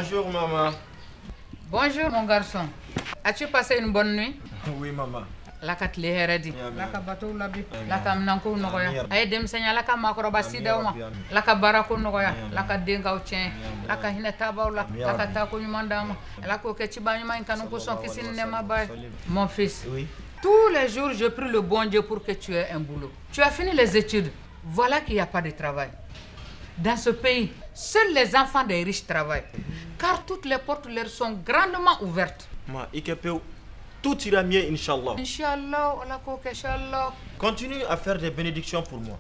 Bonjour maman. Bonjour mon garçon. As-tu passé une bonne nuit? Oui maman. La kat le heredi. La ka bato labi. La ka mnanko nogoya. Ay dem senya la ka makroba sidawma. La ka barako nogoya. La ka denga uchen. La ka hineta baula. La ka ta ko nyumandama. La ko ke chibanyuma inkanu ko son kisine ne mabay. Mon fils. Oui. Tous les jours, je prie le bon Dieu pour que tu aies un boulot. Tu as fini les études. Voilà qu'il n'y a pas de travail. Dans ce pays, seuls les enfants des riches travaillent. Car toutes les portes leur sont grandement ouvertes. Ma, tout ira mieux, Inch'Allah. Inch'Allah, Inch'Allah. Continue à faire des bénédictions pour moi.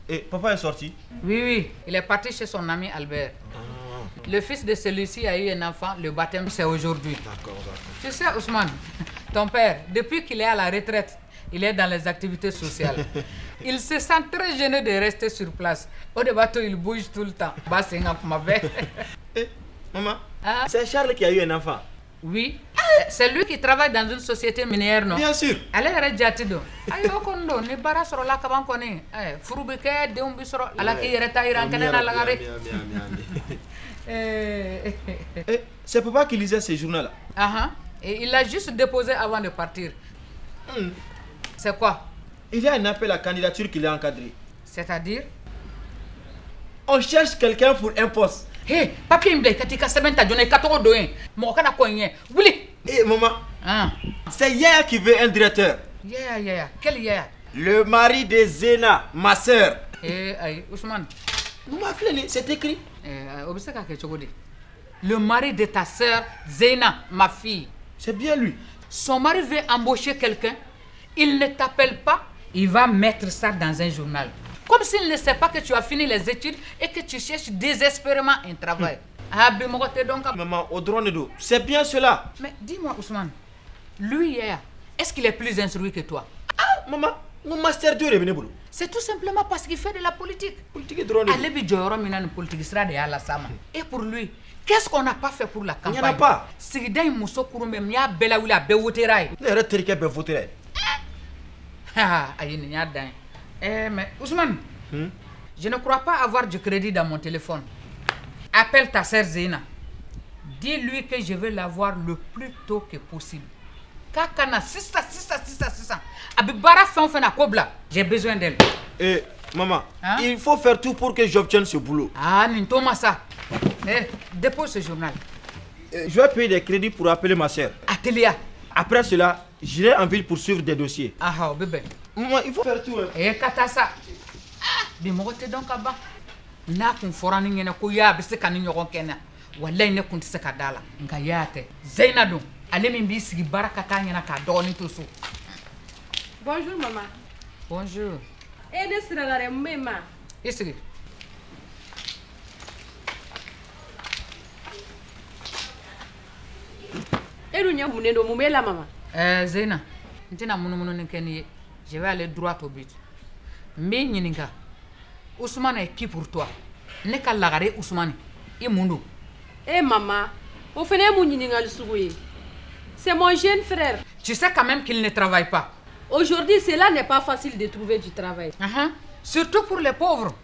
Et papa est sorti? Oui, oui. Il est parti chez son ami Albert. Le fils de celui-ci a eu un enfant. Le baptême, c'est aujourd'hui. D'accord. Tu sais, Ousmane, ton père, depuis qu'il est à la retraite, il est dans les activités sociales. Il se sent très gêné de rester sur place. Au bateau, il bouge tout le temps. Maman, c'est Charles qui a eu un enfant? Oui. C'est lui qui travaille dans une société minière, non? Bien sûr. Elle est rejatido. Ayo kondo ni bara soro la kaban koni. Furubi ke de umbi soro ala ki yereta iran kenena la gare. C'est papa qui lisait ces journaux-là. Et il l'a juste déposé avant de partir. C'est quoi? Il y a un appel à candidature qu'il a encadré. C'est-à-dire? On cherche quelqu'un pour un poste. Hé, papier m'blé, katika sebenta jone katoro doyen. Mo kana koyen. Wuli. Eh maman. C'est Yaya qui veut un directeur. Yaya. Quel Yaya? Le mari de Zena, ma soeur. Ousmane. Vous m'appelez, c'est écrit. Le mari de ta soeur, Zena, ma fille. C'est bien lui. Son mari veut embaucher quelqu'un. Il ne t'appelle pas. Il va mettre ça dans un journal. Comme s'il ne sait pas que tu as fini les études et que tu cherches désespérément un travail. Maman, au drone d'eau, c'est bien cela. Mais dis-moi, Ousmane, lui hier, est-ce qu'il est plus instruit que toi? Maman, mon master 2 est venu. C'est tout simplement parce qu'il fait de la politique. Politique drone. Et pour lui, qu'est-ce qu'on n'a pas fait pour la campagne? Il n'y en a pas. Mais Ousmane, je ne crois pas avoir du crédit dans mon téléphone. Appelle ta sœur Zena. Dis-lui que je veux la voir le plus tôt que possible. Kakana, sista. J'ai besoin d'elle. Eh, maman, il faut faire tout pour que j'obtienne ce boulot. Nintomasa. Dépose ce journal. Je vais payer des crédits pour appeler ma soeur. Atelier. Après cela, j'irai en ville pour suivre des dossiers. Bébé. Maman, il faut faire tout. Katasa. Bimote donc aba. Na kun forani ngena ko ya be se kan nyogon kena. Wallahi ne kun se ka dala. Nga yate. Zainadou, ale min bi sigi barakata ngena ka doni to so. Bonjour maman. Bonjour. Ne siragare mema. Isigi. Nya munendo mumela maman. Zaina, ntina munumunu nkeni. Je vais aller droit au but. Mais Nininga, Ousmane est qui pour toi? Ne ka lagare Ousmane. Imundu. Maman, au fait, mon Nininga le souhait. C'est mon jeune frère. Tu sais quand même qu'il ne travaille pas. Aujourd'hui, cela n'est pas facile de trouver du travail. Surtout pour les pauvres.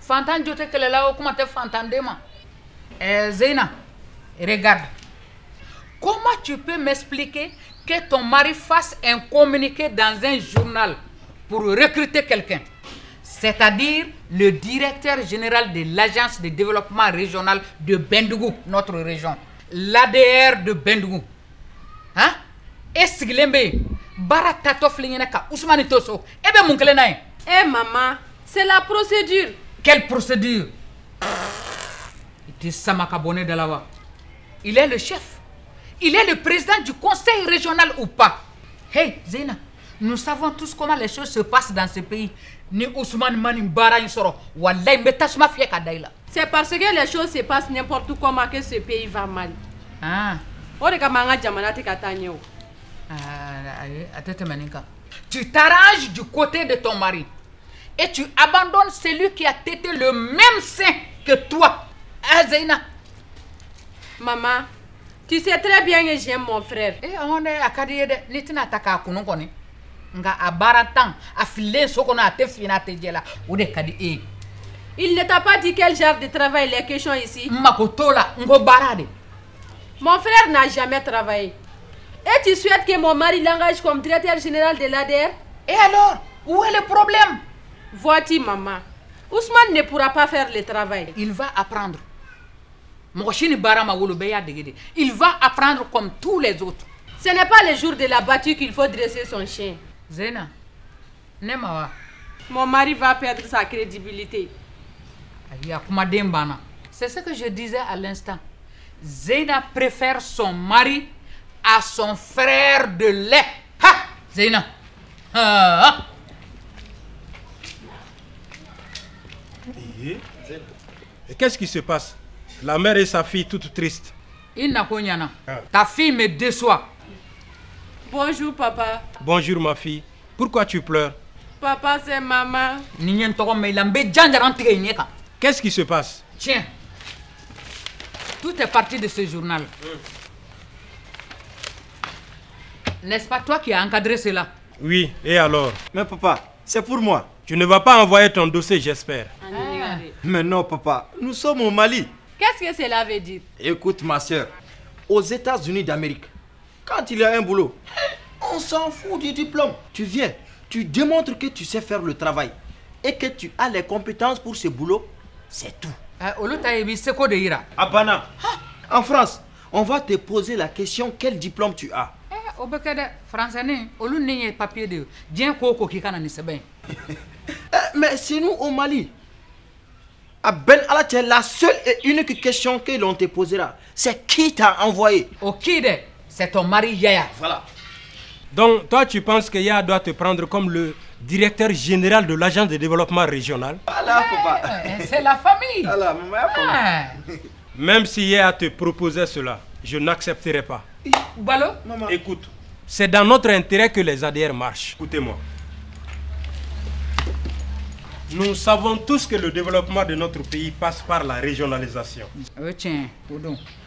Fantan jote que là, comment te fantandema? Zaina, regarde. Comment tu peux m'expliquer que ton mari fasse un communiqué dans un journal pour recruter quelqu'un? C'est-à-dire le directeur général de l'agence de développement régional de Bendougou, notre région. L'ADR de Bendougou. Est-ce qu'il est Ousmane Tosso? Maman, c'est la procédure. Quelle procédure? Il est le chef. Il est le président du conseil régional ou pas? Hey, Zena, nous savons tous comment les choses se passent dans ce pays. Ni Ousmane Mani Bara Insoro, wallahi metashma fiye kadaila. C'est parce que les choses se passent n'importe comment que ce pays va mal. Tu t'arranges du côté de ton mari et tu abandonnes celui qui a tété le même sein que toi. Zena. Maman, tu sais très bien que j'aime mon frère. nga a baratan a filé sokona a te fina te jela ou de kadi e. Il ne t'a pas dit quel genre de travail les questions ici? Makotola ngo barade. Mon frère n'a jamais travaillé. Et tu souhaites que mon mari l'engage comme directeur général de l'ADR? Et alors, où est le problème? Vois-tu, maman, Ousmane ne pourra pas faire le travail. Il va apprendre. Il va apprendre comme tous les autres. Ce n'est pas le jour de la battue qu'il faut dresser son chien. Zena, Nemawa. Mon mari va perdre sa crédibilité. C'est ce que je disais à l'instant. Zena préfère son mari à son frère de lait. Ha! Zena. Et qu'est-ce qui se passe? La mère et sa fille toutes tristes. Ta fille me déçoit. Bonjour papa. Bonjour ma fille. Pourquoi tu pleures? Papa, c'est maman. Qu'est-ce qui se passe? Tiens, tout est parti de ce journal. N'est-ce pas toi qui as encadré cela? Oui, et alors? Mais papa, c'est pour moi. Tu ne vas pas envoyer ton dossier, j'espère. Mais non papa, nous sommes au Mali. Qu'est-ce que cela veut dire? Écoute ma soeur, aux États-Unis d'Amérique, quand il y a un boulot, on s'en fout du diplôme. Tu viens, tu démontres que tu sais faire le travail et que tu as les compétences pour ce boulot, c'est tout. Abana, en France, on va te poser la question quel diplôme tu as. Mais c'est nous au Mali. Ben Allah, c'est la seule et unique question que l'on te posera. C'est qui t'a envoyé? C'est ton mari Yaya. Voilà. Donc toi tu penses que Yaya doit te prendre comme le directeur général de l'agence de développement régional? Voilà papa. C'est la famille. Voilà, maman. Même si Yaya te proposait cela, je n'accepterai pas. Balo? Écoute, c'est dans notre intérêt que les ADR marchent. Écoutez-moi. Nous savons tous que le développement de notre pays passe par la régionalisation.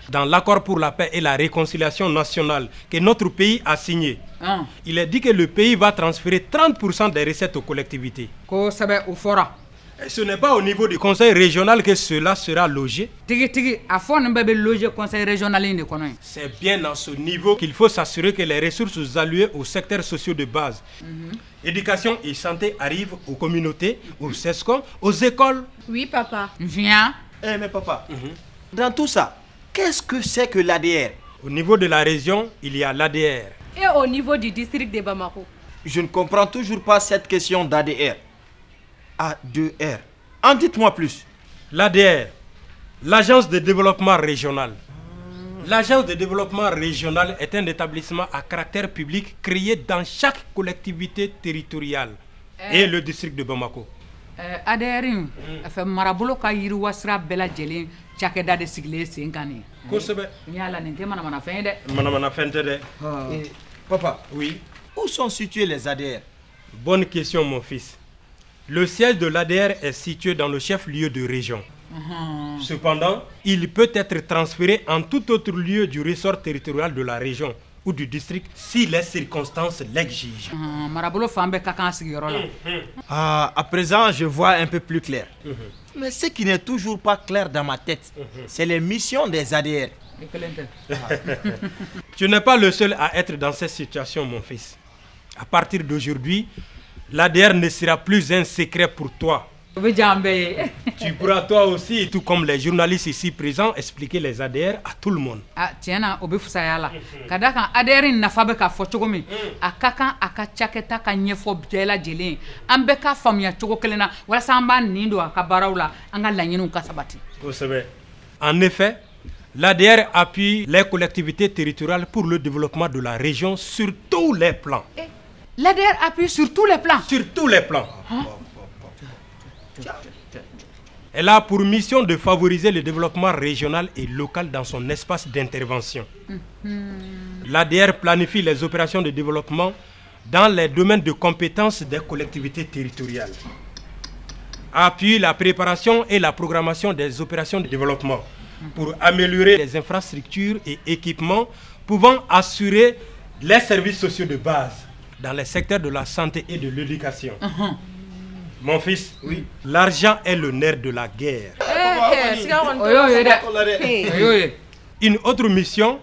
Dans l'accord pour la paix et la réconciliation nationale que notre pays a signé, il est dit que le pays va transférer 30% des recettes aux collectivités. Et ce n'est pas au niveau du conseil régional que cela sera logé. C'est bien dans ce niveau qu'il faut s'assurer que les ressources allouées aux secteurs sociaux de base, éducation et santé, arrivent aux communautés, aux SESCOM, aux écoles. Oui, papa. Viens. Mais papa, dans tout ça, qu'est-ce que c'est que l'ADR? Au niveau de la région, il y a l'ADR. Et au niveau du district de Bamako? Je ne comprends toujours pas cette question d'ADR. ADR. En dites-moi plus. L'ADR, l'agence de développement régional. L'agence de développement régional est un établissement à caractère public créé dans chaque collectivité territoriale et le district de Bamako. ADR, fait marabolo ka yiri wasra bela jelen chakeda de sigle senkani. Kosebe. Nyala nte mana fende. Mana fende de. Papa, oui. Où sont situés les ADR? Bonne question mon fils. Le siège de l'ADR est situé dans le chef-lieu de région. Cependant, il peut être transféré en tout autre lieu du ressort territorial de la région ou du district si les circonstances l'exigent. À présent, je vois un peu plus clair. Mais ce qui n'est toujours pas clair dans ma tête, c'est les missions des ADR. Tu n'es pas le seul à être dans cette situation, mon fils. À partir d'aujourd'hui, l'ADR ne sera plus un secret pour toi. Tu pourras toi aussi, tout comme les journalistes ici présents, expliquer les ADR à tout le monde. Tiens, Kadaka ADR na fabeka fochogomi. Akaka akachaketa kanyefo bjela jelen. Ambeka famia chogokelena. Wala samba nindo akabaraula. Anga lanyenu kasabati. En effet, l'ADR appuie les collectivités territoriales pour le développement de la région sur tous les plans. L'ADR appuie sur tous les plans. Sur tous les plans. Elle a pour mission de favoriser le développement régional et local dans son espace d'intervention. L'ADR planifie les opérations de développement dans les domaines de compétences des collectivités territoriales. Appuie la préparation et la programmation des opérations de développement pour améliorer les infrastructures et équipements pouvant assurer les services sociaux de base. dans les secteurs de la santé et de l'éducation. Mon fils, oui. L'argent est le nerf de la guerre. Une autre mission,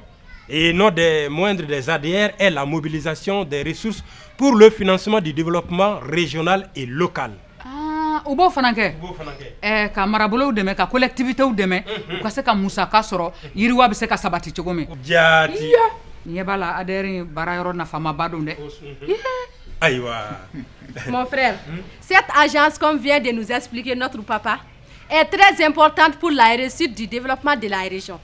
et non des moindres des ADR, est la mobilisation des ressources pour le financement du développement régional et local. U b'o fana kɛ ka marabolow dɛmɛ ka collectivitéw dɛmɛ u ka se ka musaka sɔrɔ yiriwa bɛ se ka sabati cogo min. Jaati. Ɲɛ b'a la ADR baara yɔrɔ nafamaba don dɛ. Aïwa. Mon frère, cette agence, comme vient de nous expliquer notre papa, est très importante pour la réussite du développement de la région.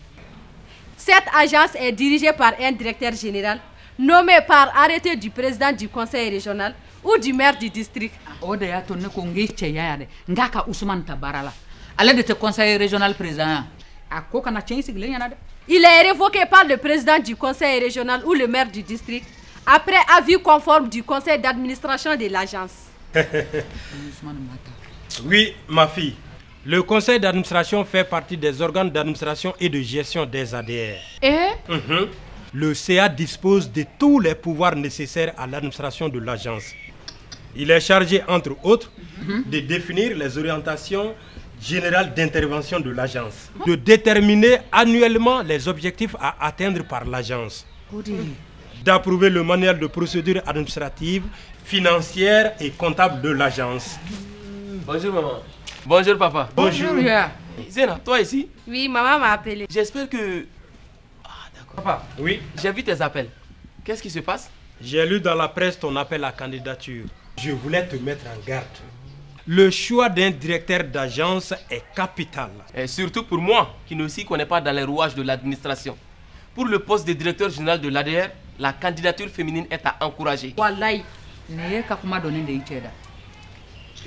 Cette agence est dirigée par un directeur général nommé par arrêté du président du conseil régional ou du maire du district. O de y'a to ne ko n k'i cɛya ya dɛ n k'a ka Ousmane ta baara la ale de tɛ conseil régional président a ko kana cɛn i sigilen ɲɛna dɛ. Il est révoqué par le président du conseil régional ou le maire du district après avis conforme du conseil d'administration de l'agence. Oui, ma fille. Le conseil d'administration fait partie des organes d'administration et de gestion des ADR. Le CA dispose de tous les pouvoirs nécessaires à l'administration de l'agence. Il est chargé, entre autres, de définir les orientations générales d'intervention de l'agence, de déterminer annuellement les objectifs à atteindre par l'agence, d'approuver le manuel de procédure administrative, financière et comptable de l'agence. Bonjour maman. Bonjour papa. Bonjour. Zéna, toi ici? Oui, maman m'a appelé. J'espère que... Ah d'accord. Papa, oui. J'ai vu tes appels. Qu'est-ce qui se passe? J'ai lu dans la presse ton appel à candidature. Je voulais te mettre en garde. Le choix d'un directeur d'agence est capital. Et surtout pour moi, qui ne s'y connais pas dans les rouages de l'administration. Pour le poste de directeur général de l'ADR, la candidature féminine est à encourager. Wallahi.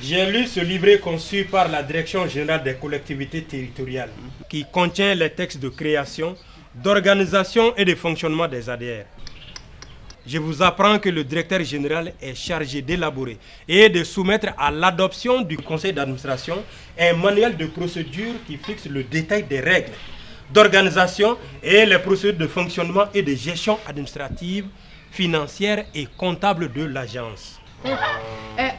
J'ai lu ce livret conçu par la Direction générale des collectivités territoriales, qui contient les textes de création, d'organisation et de fonctionnement des ADR. Je vous apprends que le directeur général est chargé d'élaborer et de soumettre à l'adoption du conseil d'administration un manuel de procédure qui fixe le détail des règles d'organisation et les procédures de fonctionnement et de gestion administrative, financière et comptable de l'agence.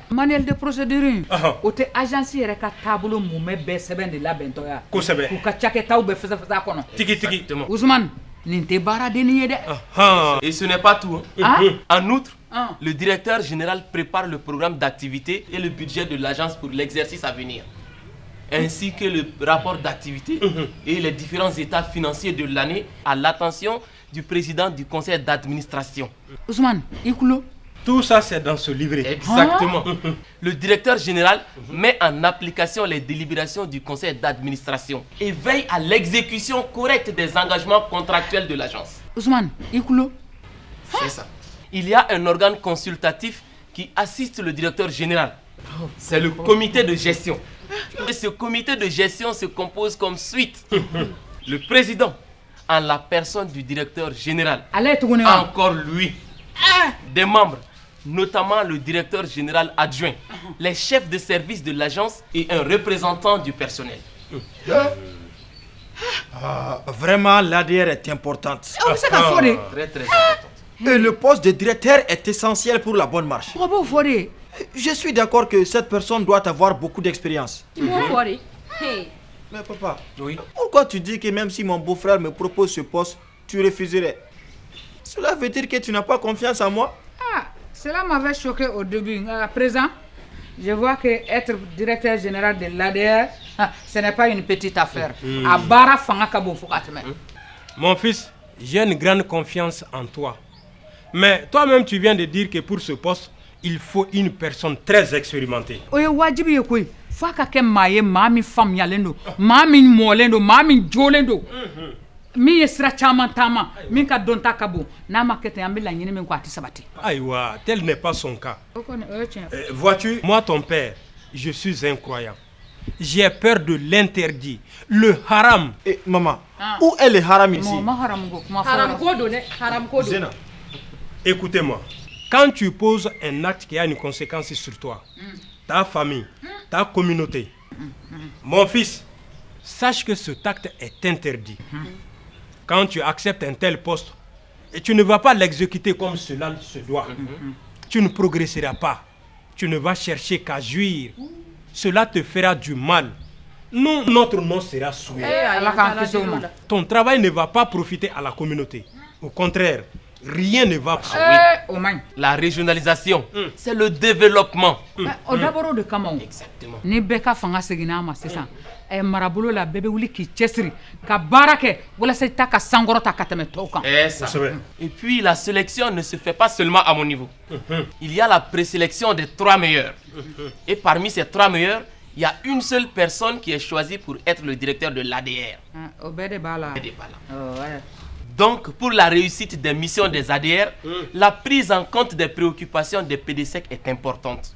Manuel de procédure o tɛ agence yɛrɛ ka taabolo mumɛ bɛɛ sɛbɛn de labɛntɔ ya kosɛbɛ k'u ka cakɛtaw bɛɛ fɛsɛfɛsɛ a kɔnɔ tigi Ousmane nin tɛ baaradennin ye dɛ. Et ce n'est pas tout. En outre, le directeur général prépare le programme d'activité et le budget de l'agence pour l'exercice à venir, ainsi que le rapport d'activité et les différents états financiers de l'année à l'attention du président du conseil d'administration. Ousmane, Ikulo. Tout ça, c'est dans ce livret. Exactement. Le directeur général met en application les délibérations du conseil d'administration et veille à l'exécution correcte des engagements contractuels de l'agence. Ousmane, Ikulo. C'est ça. Il y a un organe consultatif qui assiste le directeur général. C'est le comité de gestion. Et ce comité de gestion se compose comme suite. Le président, en la personne du directeur général. Encore lui. Des membres, notamment le directeur général adjoint, les chefs de service de l'agence et un représentant du personnel. Vraiment, l'ADR est importante. Très très importante. Et le poste de directeur est essentiel pour la bonne marche. Je suis d'accord que cette personne doit avoir beaucoup d'expérience. Mais papa, pourquoi tu dis que même si mon beau-frère me propose ce poste, tu refuserais? Cela veut dire que tu n'as pas confiance en moi? Cela m'avait choqué au début. À présent, je vois que être directeur général de l'ADR, ce n'est pas une petite affaire. Mon fils, j'ai une grande confiance en toi. Mais toi-même, tu viens de dire que pour ce poste, il faut une personne très expérimentée. Aïwa, tel n'est pas son cas. Vois-tu, moi ton père, je suis un croyant. J'ai peur de l'interdit, le haram. Et maman, où est le haram ici? Zéna, écoutez-moi. Quand tu poses un acte qui a une conséquence sur toi, ta famille, ta communauté, mon fils, sache que cet acte est interdit. Quand tu acceptes un tel poste, et tu ne vas pas l'exécuter comme cela se doit. tu ne progresseras pas. Tu ne vas chercher qu'à jouir. Cela te fera du mal. Nous, notre nom sera souillé. Ton travail ne va pas profiter à la communauté. Au contraire, rien ne va. La régionalisation, c'est le développement. Exactement. Ni beka fanga segina ma sisan marabolo la bébé wuli ki cesri ka barake wala se ta ka sangoro ta katame tokan. Et puis la sélection ne se fait pas seulement à mon niveau. Il y a la présélection des 3 meilleurs. Et parmi ces 3 meilleurs, il y a une seule personne qui est choisie pour être le directeur de l'ADR. Donc, pour la réussite des missions des ADR, la prise en compte des préoccupations des PDSEC est importante.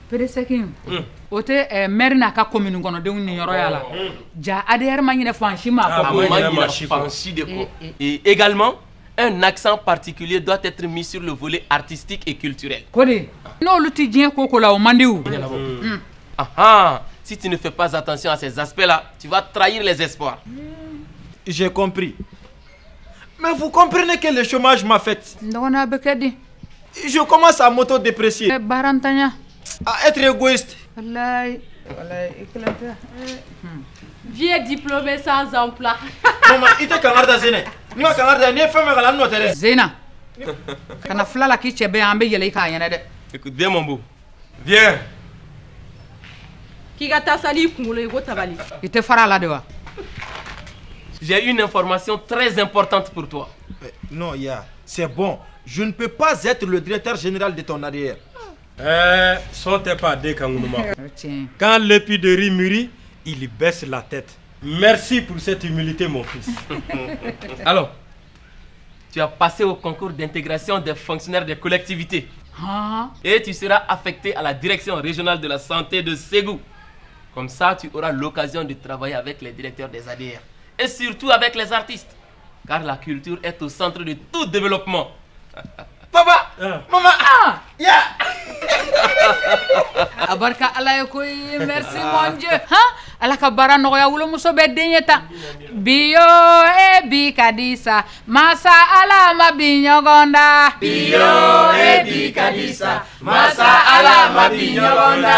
PDSEC, ote maire n'a ka commune ngono de ni yoro yala. Ja ADR ma nyine fanchima ko. Et également, un accent particulier doit être mis sur le volet artistique et culturel. Kodi, no luti dien koko la o mandiou. Si tu ne fais pas attention à ces aspects-là, tu vas trahir les espoirs. J'ai compris. Mais vous comprenez que le chômage m'a fait. Je commence à m'auto-déprécier. À être égoïste. Vieux diplômé sans emploi. Maman, il te camarade Zéna. Ni ma camarade, ni femme à la note. Zéna. Kana flala ki chebe ambe yele ka yana de. Écoute bien mon beau. Viens. J'ai une information très importante pour toi. Non, Ya, c'est bon. Je ne peux pas être le directeur général de ton ADR. Sautez pas dès quand quand l'épi de riz mûrit, il baisse la tête. Merci pour cette humilité, mon fils. Alors, tu as passé au concours d'intégration des fonctionnaires des collectivités. Et tu seras affecté à la direction régionale de la santé de Ségou. Comme ça, tu auras l'occasion de travailler avec les directeurs des ADR. Et surtout avec les artistes. Car la culture est au centre de tout développement. Papa, maman, Abarka Allah koy, merci mon Dieu. Ala ka bara no ya wulo muso be denyeta. Biyo e bi kadisa, masa ala ma binyogonda. Biyo e bi kadisa, masa ala ma binyogonda.